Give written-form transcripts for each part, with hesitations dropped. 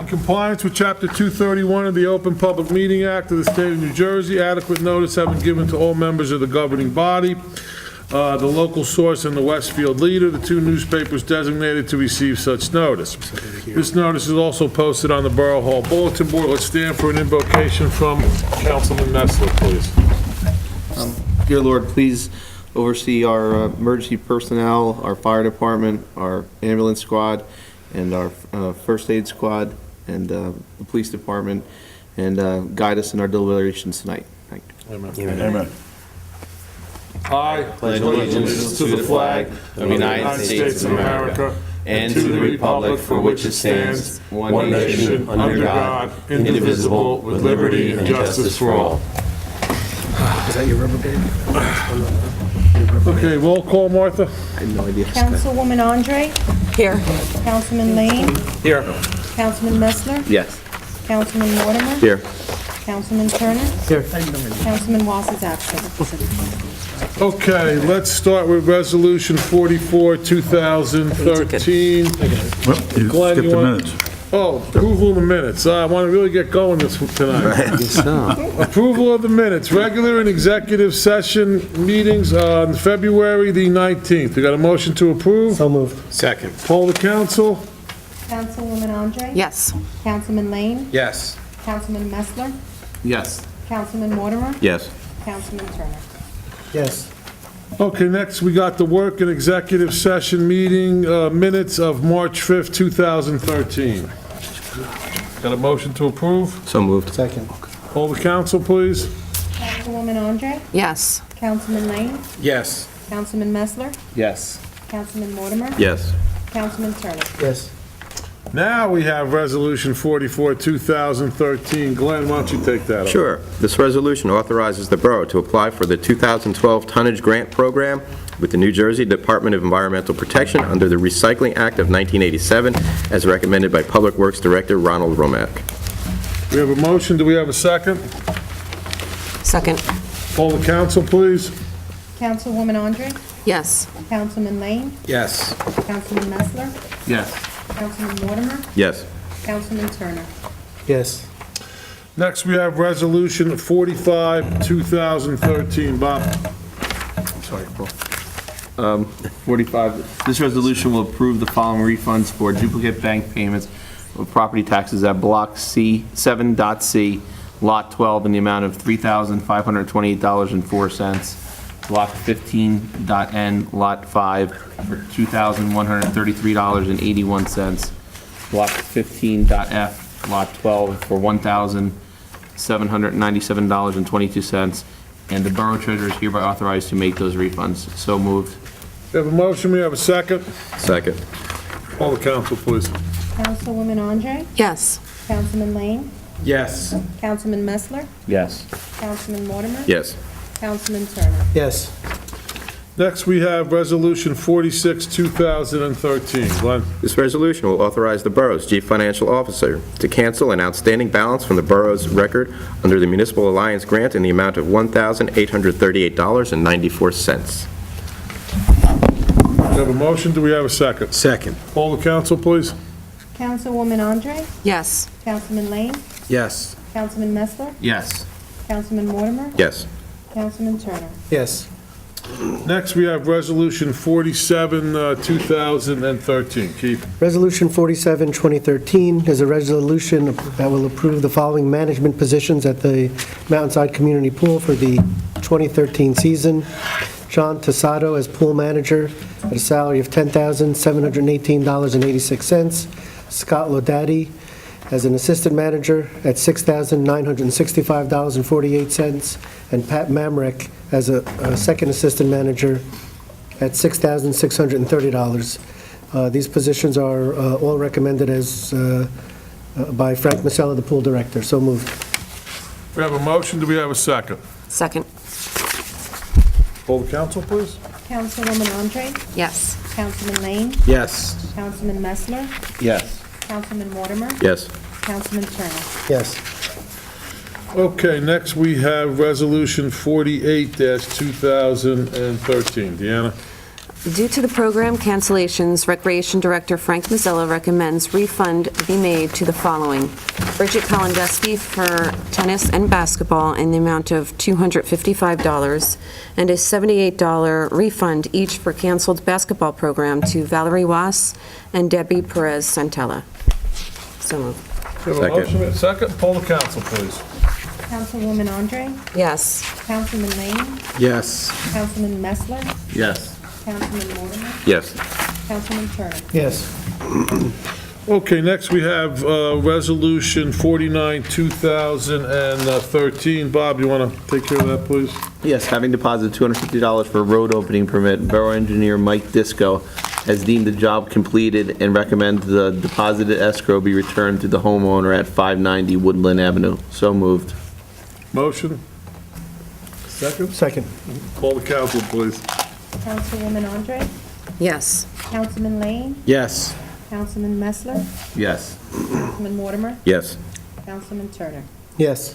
In compliance with Chapter 231 of the Open Public Meeting Act of the State of New Jersey, adequate notice have been given to all members of the governing body, the local source and the Westfield Leader, the two newspapers designated to receive such notice. This notice is also posted on the Borough Hall Bulletin Board. Let's stand for an invocation from Councilman Messler, please. Dear Lord, please oversee our emergency personnel, our fire department, our ambulance squad, and our first aid squad, and the police department, and guide us in our deliberations tonight. Thank you. Amen. Amen. I pledge allegiance to the flag of the United States of America and to the republic for which it stands, one nation, under God, indivisible, with liberty and justice for all. Is that your rubber band? Okay, roll call, Martha. I had no idea. Councilwoman Andre? Here. Councilman Lane? Here. Councilman Messler? Yes. Councilman Mortimer? Here. Councilman Turner? Here. Councilman Wass is absent. Okay, let's start with Resolution 44, 2013. Well, you Glenn, skipped you the want- minutes. Oh, approval of the minutes. I want to really get going tonight. Approval of the minutes, regular and executive session meetings on February the 19th. We got a motion to approve? So moved. Second. Poll the council? Councilwoman Andre? Yes. Councilman Lane? Yes. Councilman Messler? Yes. Councilman Mortimer? Yes. Councilman Turner? Yes. Okay, next we got the work and executive session meeting minutes of March 5th, 2013. Got a motion to approve? So moved. Second. Poll the council, please. Councilwoman Andre? Yes. Councilman Lane? Yes. Councilman Messler? Yes. Councilman Mortimer? Yes. Councilman Turner? Yes. Now we have Resolution 44, 2013. Glenn, why don't you take that up? Sure. This resolution authorizes the borough to apply for the 2012 Tonnage Grant Program with the New Jersey Department of Environmental Protection under the Recycling Act of 1987, as recommended by Public Works Director Ronald Romack. We have a motion. Do we have a second? Second. Poll the council, please. Councilwoman Andre? Yes. Councilman Lane? Yes. Councilman Messler? Yes. Councilman Mortimer? Yes. Councilman Turner? Yes. Next, we have Resolution 45, 2013. Bob? Sorry, Paul. 45, this resolution will approve the following refunds for duplicate bank payments of property taxes at Block C, 7.C, Lot 12, in the amount of $3,528.04. Block 15.N, Lot 5, for $2,133.81. Block 15.F, Lot 12, for $1,797.22. And the Borough Treasurer is hereby authorized to make those refunds. So moved. We have a motion. We have a second. Second. Poll the council, please. Councilwoman Andre? Yes. Councilman Lane? Yes. Councilman Messler? Yes. Councilman Mortimer? Yes. Councilman Turner? Yes. Next, we have Resolution 46, 2013. Glenn? This resolution will authorize the borough's chief financial officer to cancel an outstanding balance from the borough's record under the Municipal Alliance Grant in the amount of $1,838.94. We have a motion. Do we have a second? Second. Poll the council, please. Councilwoman Andre? Yes. Councilman Lane? Yes. Councilman Messler? Yes. Councilman Mortimer? Yes. Councilman Turner? Yes. Next, we have Resolution 47, 2013. Keith? Resolution 47, 2013 is a resolution that will approve the following management positions at the Mountainside Community Pool for the 2013 season. John Tasato as pool manager at a salary of $10,718.86. Scott Lodaddy as an assistant manager at $6,965.48, and Pat Mamrek as a second assistant manager at $6,630. These positions are all recommended as by Frank Masella, the pool director. So moved. We have a motion. Do we have a second? Second. Poll the council, please. Councilwoman Andre? Yes. Councilman Lane? Yes. Councilman Messler? Yes. Councilman Mortimer? Yes. Councilman Turner? Yes. Okay, next we have Resolution 48, 2013. Deanna? Due to the program cancellations, Recreation Director Frank Mazzella recommends refund be made to the following: Bridget Kalindeski for tennis and basketball in the amount of $255, and a $78 refund each for canceled basketball program to Valerie Was and Debbie Perez Santella. So moved. We have a Second. motion and a second. Poll the council, please. Councilwoman Andre, Yes. Councilman Lane, Yes. Councilman Messler, Yes. Councilman Mortimer, Yes. Councilman Turner. Yes. Okay, next we have Resolution 49, 2013. Bob, you want to take care of that, please? Yes, having deposited $250 for a road opening permit, Borough Engineer Mike Disco has deemed the job completed and recommends the deposited escrow be returned to the homeowner at 590 Woodland Avenue. So moved. Motion? Second? Second. Poll the council, please. Councilwoman Andre, Yes. Councilman Lane, Yes. Councilman Messler, Yes. Councilman Mortimer, Yes. Councilman Turner. Yes.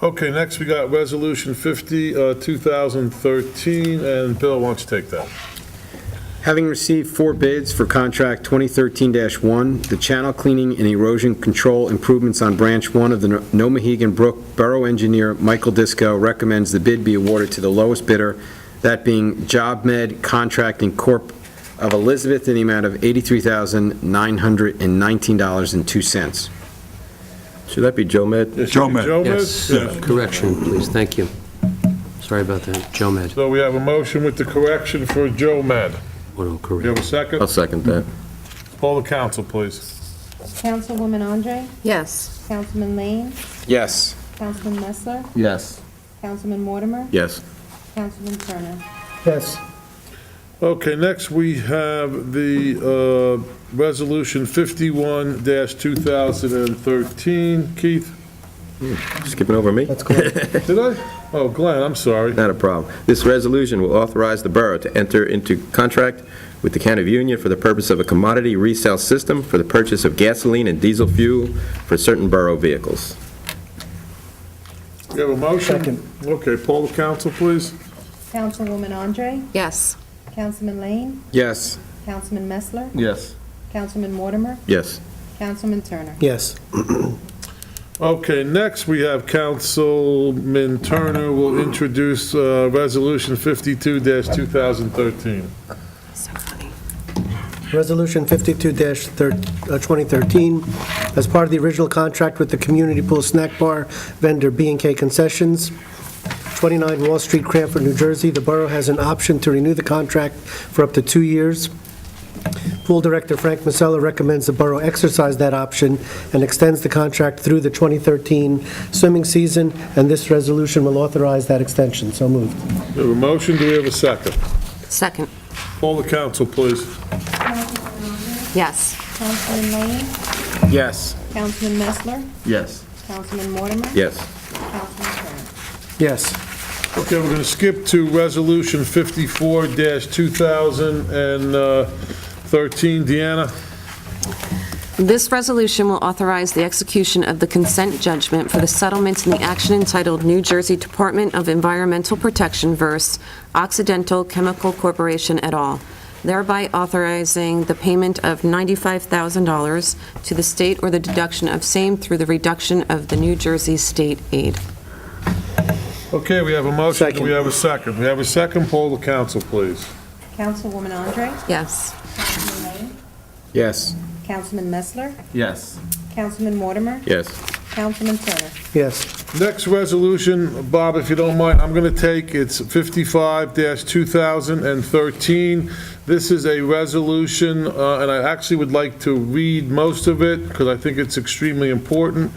Okay, next we got Resolution 50, 2013, and Bill, why don't you take that? Having received 4 bids for contract 2013-1, the channel cleaning and erosion control improvements on Branch 1 of the Nomahegan Brook, Borough Engineer Michael Disco recommends the bid be awarded to the lowest bidder, that being JobMed Contracting Corp. of Elizabeth in the amount of $83,919.02. Should that be Joe Med? Joe Med. Yes, correction, please, thank you. Sorry about that, Joe Med. So we have a motion with the correction for Joe Med. Auto You have correct. a second? I'll second that. Poll the council, please. Councilwoman Andre, Yes. Councilman Lane, Yes. Councilman Messler, Yes. Councilman Mortimer, Yes. Councilman Turner. Yes. Okay, next we have the Resolution 51-2013. Keith, Skipping over me? That's correct. did I? Oh, Glenn, I'm sorry. Not a problem. This resolution will authorize the borough to enter into contract with the County of Union for the purpose of a commodity resale system for the purchase of gasoline and diesel fuel for certain borough vehicles. You have a motion? Second. Okay, poll the council, please. Councilwoman Andre, Yes. Councilman Lane, Yes. Councilman Messler, Yes. Councilman Mortimer, Yes. Councilman Turner. Yes. Okay, next we have Councilman Turner will introduce Resolution 52-2013. So funny. Resolution 52-2013, as part of the original contract with the Community Pool Snack Bar vendor B&K Concessions, 29 Wall Street, Cranford, New Jersey, the borough has an option to renew the contract for up to 2 years. Pool Director Frank Mazzella recommends the borough exercise that option and extends the contract through the 2013 swimming season, and this resolution will authorize that extension. So moved. We have a motion, do we have a second? Second. Poll the council, please. Yes. Councilman Lane, Yes. Councilman Messler, Yes. Councilman Mortimer, Yes. Councilman Turner. Yes. Okay, we're going to skip to Resolution 54-2013. Deanna? This resolution will authorize the execution of the consent judgment for the settlement in the action entitled New Jersey Department of Environmental Protection vs. Occidental Chemical Corporation et al., thereby authorizing the payment of $95,000 to the state or the deduction of same through the reduction of the New Jersey state aid. Okay, we have a motion, do Second. we have a second? We have a second, poll the council, please. Councilwoman Andre, Yes. Councilman Lane, Yes. Councilman Messler, Yes. Councilman Mortimer, Yes. Councilman Turner. Yes. Next resolution, Bob, if you don't mind, I'm going to take, it's 55-2013. This is a resolution, and I actually would like to read most of it, because I think it's extremely important.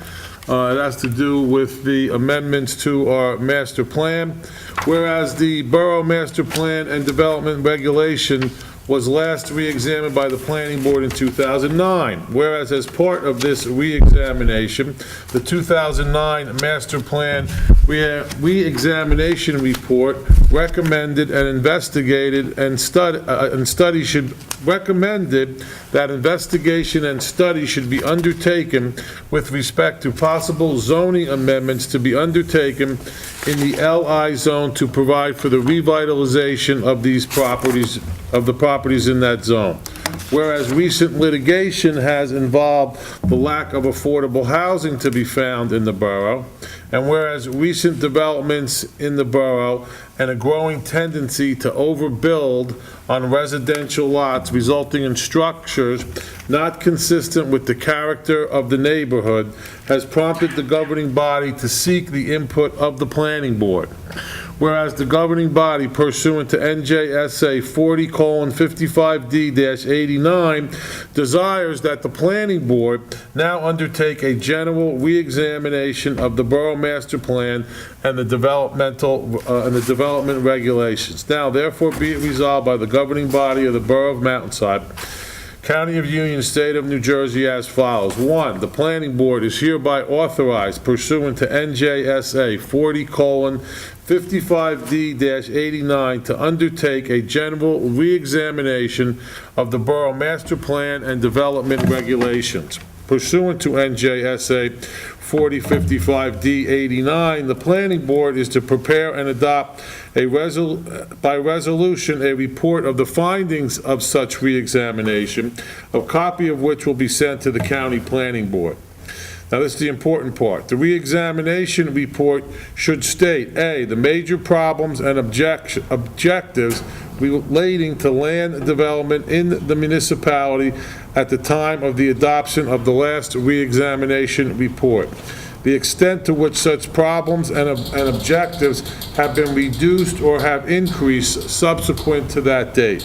It has to do with the amendments to our master plan. Whereas the Borough Master Plan and Development Regulation was last re-examined by the Planning Board in 2009. Whereas as part of this re-examination, the 2009 Master Plan re-examination report recommended and investigated recommended that investigation and study should be undertaken with respect to possible zoning amendments to be undertaken in the LI zone to provide for the revitalization of these properties, of the properties in that zone. Whereas recent litigation has involved the lack of affordable housing to be found in the borough, and whereas recent developments in the borough and a growing tendency to overbuild on residential lots resulting in structures not consistent with the character of the neighborhood has prompted the governing body to seek the input of the planning board. Whereas the governing body pursuant to NJSA 40:55D-89 desires that the planning board now undertake a general re-examination of the borough master plan and the development regulations. Now, therefore, be it resolved by the governing body of the Borough of Mountainside, County of Union, State of New Jersey as follows. 1, the planning board is hereby authorized pursuant to NJSA 40:55D-89 to undertake a general re-examination of the borough master plan and development regulations. Pursuant to NJSA 40:55D-89, the planning board is to prepare and adopt by resolution a report of the findings of such re-examination, a copy of which will be sent to the county planning board. Now, this is the important part. The re-examination report should state, A, the major problems and objectives relating to land development in the municipality at the time of the adoption of the last re-examination report, the extent to which such problems and objectives have been reduced or have increased subsequent to that date,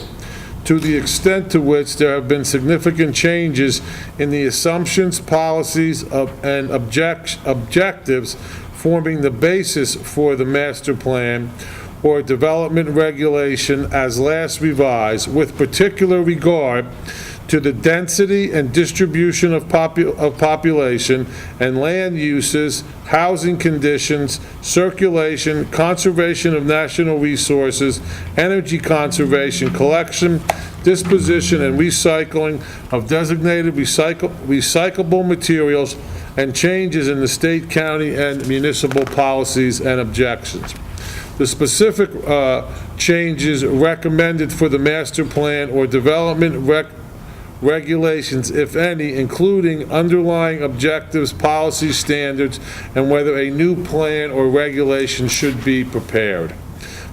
to the extent to which there have been significant changes in the assumptions, policies, and objectives forming the basis for the master plan or development regulation as last revised, with particular regard to the density and distribution of population and land uses, housing conditions, circulation, conservation of national resources, energy conservation, collection, disposition, and recycling of designated recyclable materials, and changes in the state, county, and municipal policies and objections. The specific changes recommended for the master plan or development regulations, if any, including underlying objectives, policy standards, and whether a new plan or regulation should be prepared.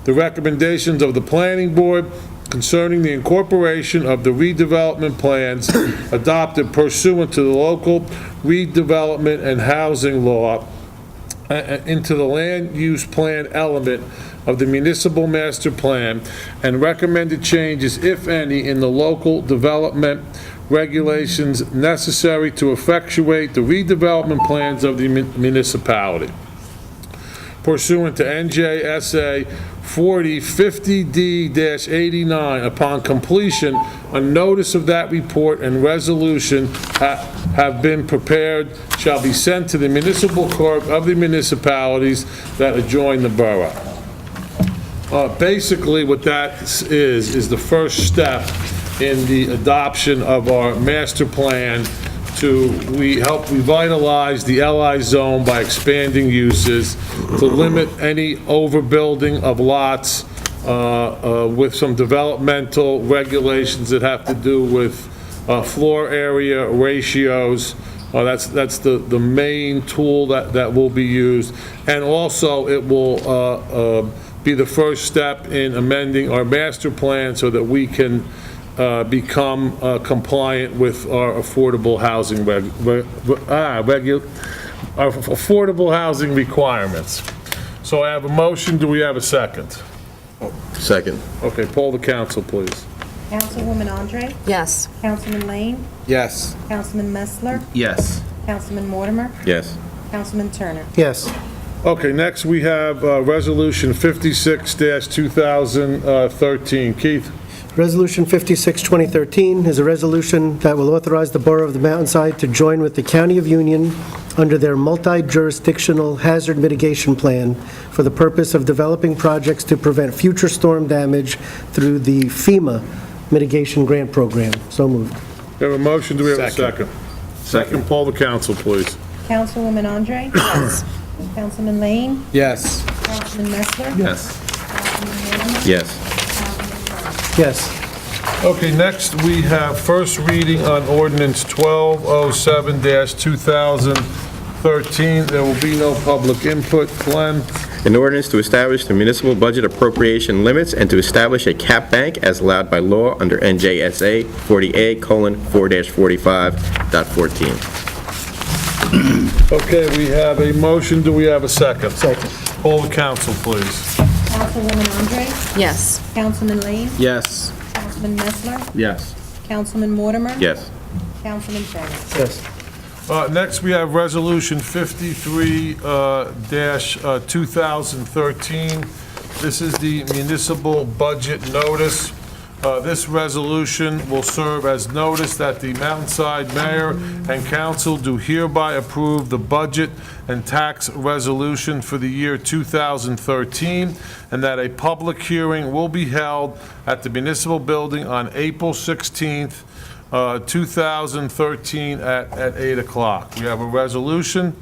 The recommendations of the planning board concerning the incorporation of the redevelopment plans adopted pursuant to the local redevelopment and housing law into the land use plan element of the municipal master plan, and recommended changes, if any, in the local development regulations necessary to effectuate the redevelopment plans of the municipality. Pursuant to NJSA 40:50D-89, upon completion, a notice of that report and resolution have been prepared, shall be sent to the municipal court of the municipalities that adjoin the borough. Basically, what that is the first step in the adoption of our master plan to help revitalize the LI zone by expanding uses, to limit any overbuilding of lots with some developmental regulations that have to do with floor area ratios. That's the main tool that will be used. And also, it will be the first step in amending our master plan so that we can become compliant with our affordable housing affordable housing requirements. So I have a motion. Do we have a second? Second. Okay, poll the council, please. Councilwoman Andre? Yes. Councilman Lane? Yes. Councilman Messler? Yes. Councilman Mortimer? Yes. Councilman Turner? Yes. Okay, next we have Resolution 56-2013. Keith? Resolution 56, 2013 is a resolution that will authorize the Borough of the Mountainside to join with the County of Union under their multi-jurisdictional hazard mitigation plan for the purpose of developing projects to prevent future storm damage through the FEMA mitigation grant program. So moved. We have a motion. Do we have a second? Second, poll the council, please. Councilwoman Andre? Yes. Councilman Lane? Yes. Councilman Messler. Yes. Councilman Mortimer. Yes. Councilman Turner. Yes. Okay, next we have first reading on ordinance 1207-2013. There will be no public input. Glenn? An ordinance to establish the municipal budget appropriation limits and to establish a cap bank as allowed by law under NJSA 40A:4-45.14. Okay, we have a motion. Do we have a second? Second. Call the council, please. Councilwoman Andre. Yes. Councilman Lane. Yes. Councilman Messler. Yes. Councilman Mortimer. Yes. Councilman Turner. Yes. Next, we have Resolution 53-2013. This is the municipal budget notice. This resolution will serve as notice that the Mountainside Mayor and Council do hereby approve the budget and tax resolution for the year 2013, and that a public hearing will be held at the municipal building on April 16th, 2013 at 8 o'clock. We have a resolution.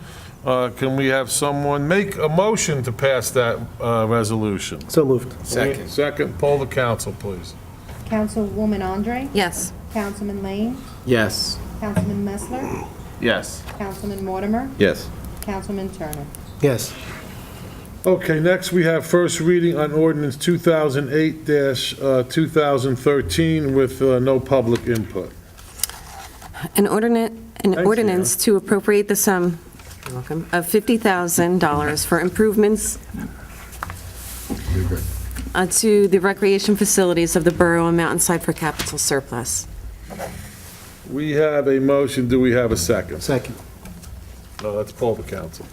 Can we have someone make a motion to pass that resolution? So moved. Second. Second, poll the council, please. Councilwoman Andre. Yes. Councilman Lane. Yes. Councilman Messler. Yes. Councilman Mortimer. Yes. Councilman Turner. Yes. Okay, next we have first reading on ordinance 2008-2013 with no public input. An ordinance you. to appropriate the sum, you're welcome, of $50,000 for improvements to the recreation facilities of the borough and Mountainside for capital surplus. We have a motion. Do we have a second? Second. Let's poll the council.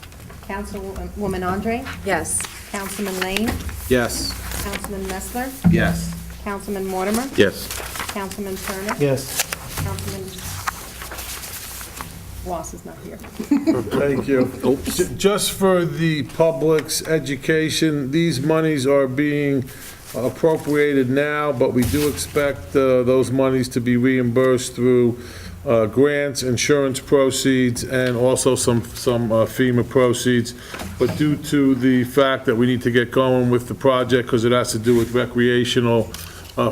Councilwoman Andre. Yes. Councilman Lane. Yes. Councilman Messler. Yes. Councilman Mortimer. Yes. Councilman Turner. Yes. Councilman Ross is not here. Thank you. Just for the public's education, these monies are being appropriated now, but we do expect those monies to be reimbursed through grants, insurance proceeds, and also some FEMA proceeds. But due to the fact that we need to get going with the project, because it has to do with recreational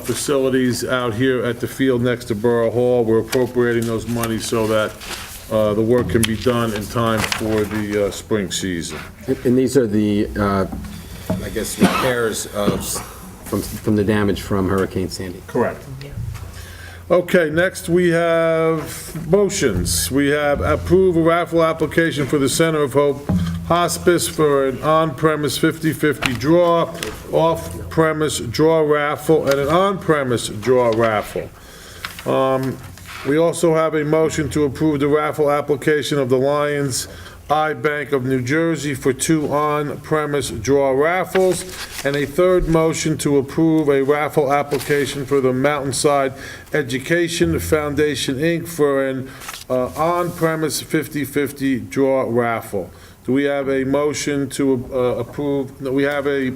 facilities out here at the field next to Borough Hall, we're appropriating those monies so that the work can be done in time for the spring season. And these are the, I guess, repairs from the damage from Hurricane Sandy. Correct. Okay, next we have motions. We have approve a raffle application for the Center of Hope Hospice for an on-premise 50/50 draw, off-premise draw raffle, and an on-premise draw raffle. We also have a motion to approve the raffle application of the Lions Eye Bank of New Jersey for 2 on-premise draw raffles, and a third motion to approve a raffle application for the Mountainside Education Foundation, Inc. for an on-premise 50/50 draw raffle. Do we have a motion to approve? No, we have I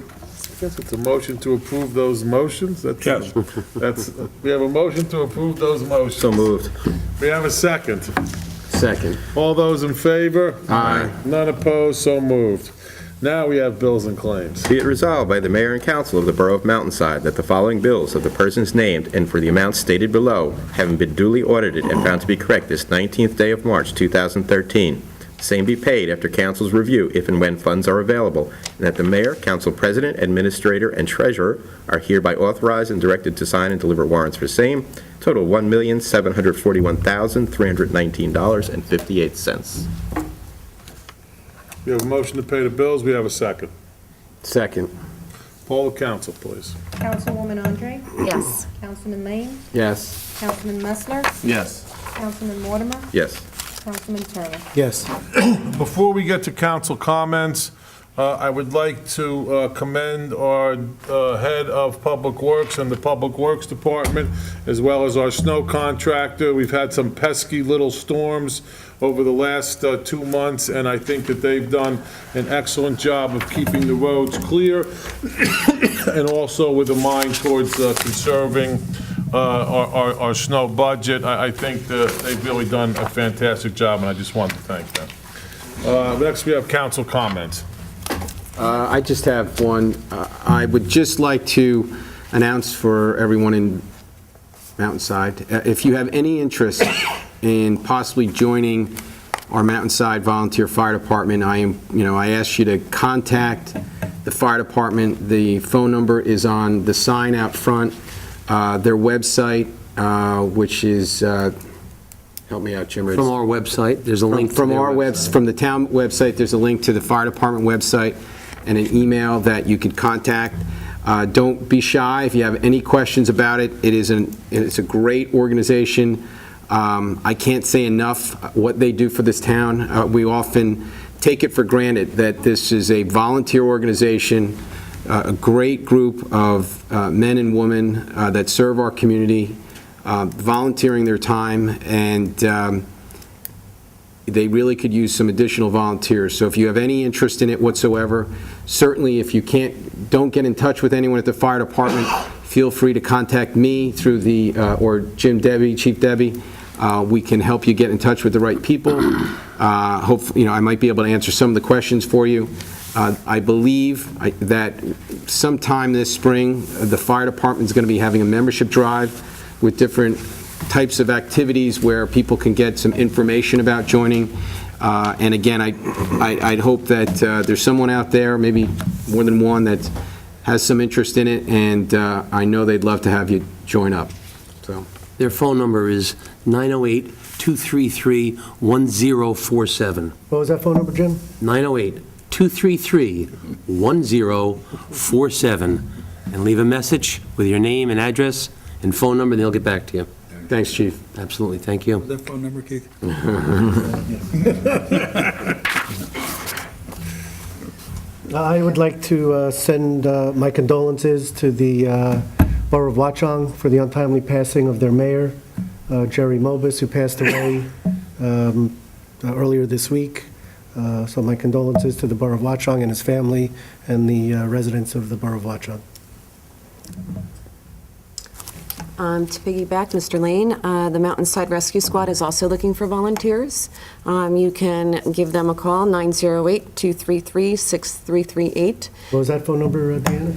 guess it's a motion to approve those motions? Yes. We have a motion to approve those motions. So moved. We have a second. Second. All those in favor? Aye. None opposed, so moved. Now we have bills and claims. Be it resolved by the Mayor and Council of the Borough of Mountainside that the following bills of the persons named and for the amounts stated below, having been duly audited and found to be correct this 19th day of March 2013, same be paid after council's review if and when funds are available, and that the mayor, council president, administrator, and treasurer are hereby authorized and directed to sign and deliver warrants for same, total $1,741,319.58. We have a motion to pay the bills, we have a second. Second. Poll the council, please. Councilwoman Andre. Yes. Councilman Lane. Yes. Councilman Messler. Yes. Councilman Mortimer. Yes. Councilman Turner. Yes. Before we get to council comments, I would like to commend our head of Public Works and the Public Works Department, as well as our snow contractor. We've had some pesky little storms over the last 2 months, and I think that they've done an excellent job of keeping the roads clear, and also with a mind towards conserving our snow budget. I think that they've really done a fantastic job, and I just want to thank them. Next, we have council comments. I just have one. I would just like to announce for everyone in Mountainside, if you have any interest in possibly joining our Mountainside Volunteer Fire Department, I ask you to contact the fire department. The phone number is on the sign out front. Their website, which is, help me out, Jim. From our website, there's a link to From their our website. from the town website, there's a link to the fire department website and an email that you could contact. Don't be shy if you have any questions about it. It's a great organization. I can't say enough what they do for this town. We often take it for granted that this is a volunteer organization, a great group of men and women that serve our community, volunteering their time, and they really could use some additional volunteers. So if you have any interest in it whatsoever, certainly if you don't get in touch with anyone at the fire department, feel free to contact me through or Chief Debbie. We can help you get in touch with the right people. Hopefully, I might be able to answer some of the questions for you. I believe that sometime this spring, the fire department is going to be having a membership drive with different types of activities where people can get some information about joining. And again, I'd hope that there's someone out there, maybe more than one, that has some interest in it, and I know they'd love to have you join up. So. Their phone number is 908-233-1047. What was that phone number, Jim? 908-233-1047. And leave a message with your name and address and phone number, and they'll get back to you. Thanks, Chief. Absolutely, thank you. That phone number, Keith? I would like to send my condolences to the Borough of Watchung for the untimely passing of their mayor, Jerry Mobus, who passed away earlier this week. So my condolences to the Borough of Watchung and his family and the residents of the Borough of Watchung. To piggyback, Mr. Lane, the Mountainside Rescue Squad is also looking for volunteers. You can give them a call, 908-233-6338. What was that phone number, Deanna?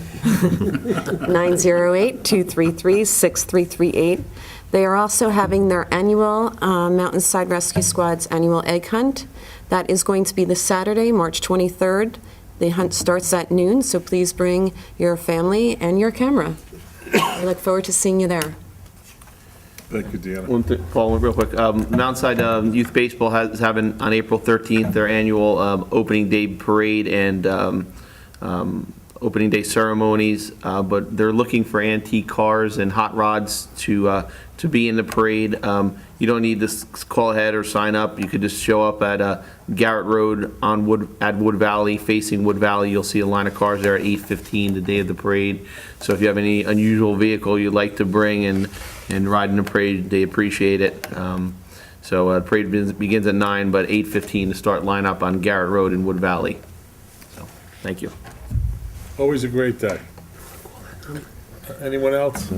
908-233-6338. They are also having their annual Mountainside Rescue Squad's annual egg hunt. That is going to be this Saturday, March 23rd. The hunt starts at noon, so please bring your family and your camera. I look forward to seeing you there. Thank you, Deanna. One thing, Paul, real quick. Mountainside Youth Baseball is having on April 13th their annual opening day parade and opening day ceremonies, but they're looking for antique cars and hot rods to be in the parade. You don't need to call ahead or sign up. You could just show up at Garrett Road at Wood Valley, facing Wood Valley. You'll see a line of cars there at 8:15 the day of the parade. So if you have any unusual vehicle you'd like to bring and ride in the parade, they appreciate it. So the parade begins at 9, but 8:15 to start lineup on Garrett Road in Wood Valley. So, thank you. Always a great day. Anyone else?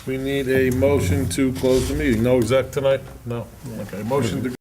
We need a motion to close the meeting. No exec tonight? No? Okay, motion to